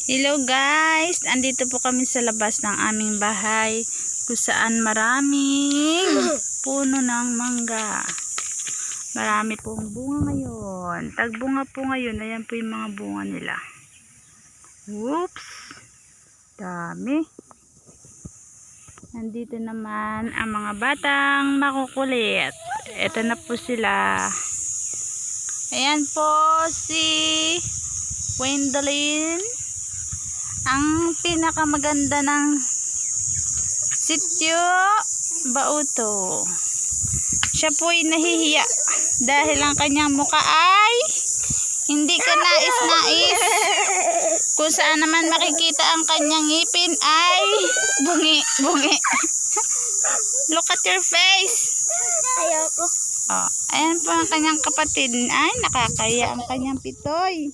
Hello guys, andito po kami sa labas ng aming bahay kung saan maraming puno ng mangga. Marami pong bunga ngayon. Tagbunga po ngayon. Ayan po yung mga bunga nila. Whoops! Dami. Nandito naman ang mga batang makukulit. Ito na po sila. Ayan po si Wendelin. Ang pinakamaganda ng sityo Bauto. Siya po'y nahihiya dahil ang kanyang muka ay hindi ka nais-nais. Kung saan naman makikita ang kanyang ngipin ay bungi-bungi. Look at your face. Ayoko. Oh, ayan po ang kanyang kapatid. Ay, nakakaya ang kanyang pitoy.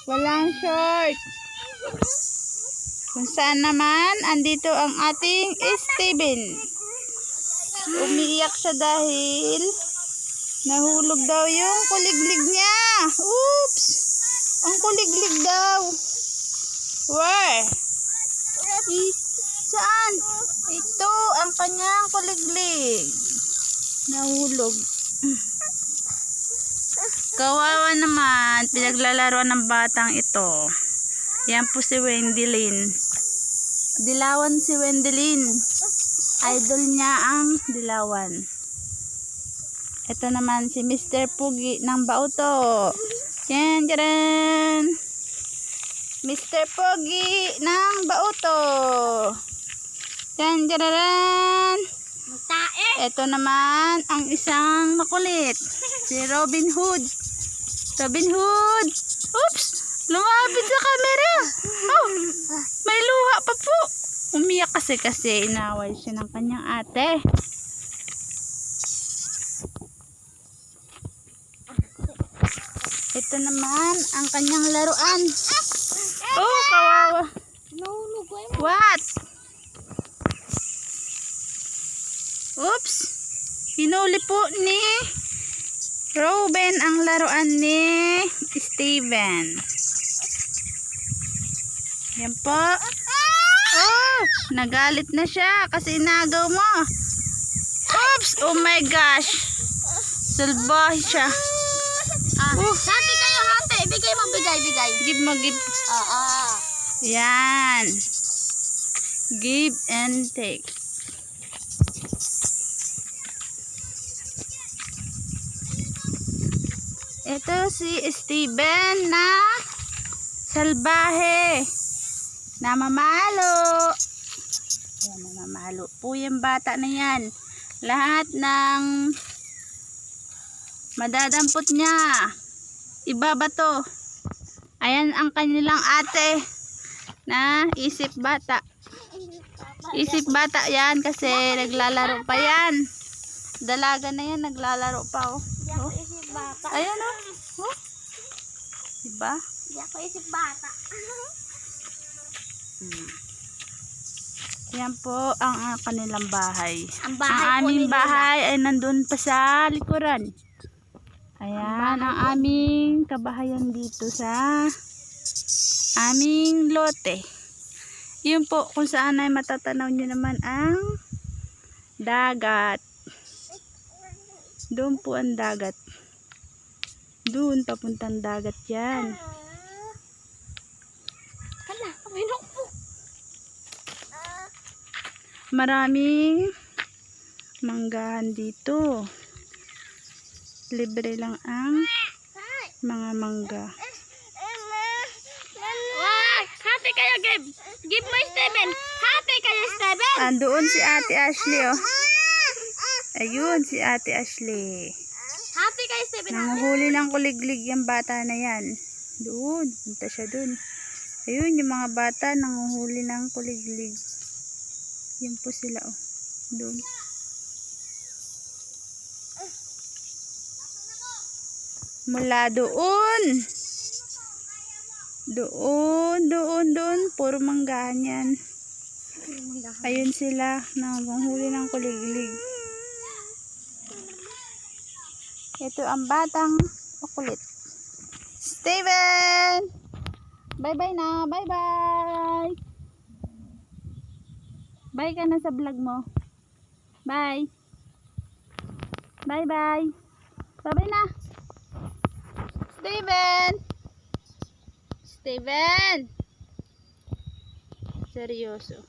Walang short. Kung saan naman, andito ang ating Steven. Umiiyak siya dahil nahulog daw yung kuliglig niya. Oops! Ang kuliglig daw. Where? Saan? Ito ang kanyang kuliglig. Nahulog. Kawawa naman, pinaglalaroan ng batang ito. Yan po si Wendelin. Dilawan si Wendelin. Idol niya ang dilawan. Ito naman si Mr. Pugi ng Bauto. Yan, yan. Mr. Pugi ng Bauto. Yan, yan. Ito naman ang isang makulit. Si Robin Hood. Robin Hood. Oops! Lumapit sa camera. Oh, may luha pa po. Umiyak kasi inaway siya ng kanyang ate. Ito naman ang kanyang laruan. Oh, kawawa. What? Oops. Hinuli po ni Robin ang laruan ni Steven. Yan po. Oh, nagalit na siya kasi inagaw mo. Oops, oh my gosh. Salbahe siya. Hati kayo, hati. Bigay mo, bigay. Give mo, give. Yan. Give and take. Ito si Steven na salbahe. Namamalo. Yan, namamalo po yung bata na yan. Lahat ng madadampot niya ibabato. Ayan ang kanilang ate na isip bata. Isip bata yan kasi naglalaro pa yan. Dalaga na yan, naglalaro pa. Oh. Hindi ako isip bata. Ayan oh. Oh. Diba? Hindi ako isip bata. Yan po ang kanilang bahay. Ang Aming bahay ay nandun pa sa likuran. Ayan ang aming kabahayan dito sa aming lote. Yun po kung saan ay matatanaw nyo naman ang dagat. Doon po ang dagat. Doon papuntang dagat yan. Hala, kaminok po. Maraming manggahan dito. Libre lang ang mga mangga. Wag! Hati kayo, Gib. Give mo, Steven. Hati kayo, Steven. Andoon si Ate Ashley, oh. Ayun, si Ate Ashley. Hati kayo, Steven. Nanguhuli ng kuliglig yung bata na yan. Doon, punta siya doon. Ayun, yung mga bata nanguhuli ng kuliglig. Yun po sila, oh. Doon. Mula doon. Doon. Puro manggahan yan. Ayun sila, nanguhuli ng kuliglig. Ito ang batang makulit. Steven! Bye-bye na. Bye-bye. Bye ka na sa vlog mo. Bye. Bye-bye. Bye-bye na. Steven! Steven! Seryoso.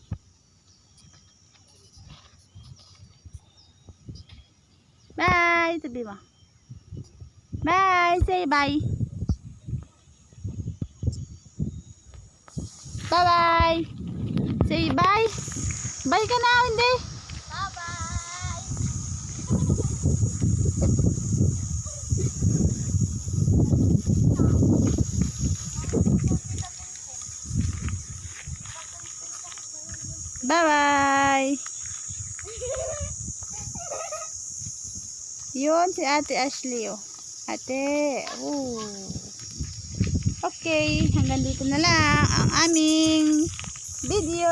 Bye! Sabi mo. Bye! Say bye! Bye-bye! Say bye! Bye ka na, hindi? Bye-bye. Bye-bye! Yun, si Ate Ashley, oh. Ate, oh. Okay, hanggang dito na lang ang aming video.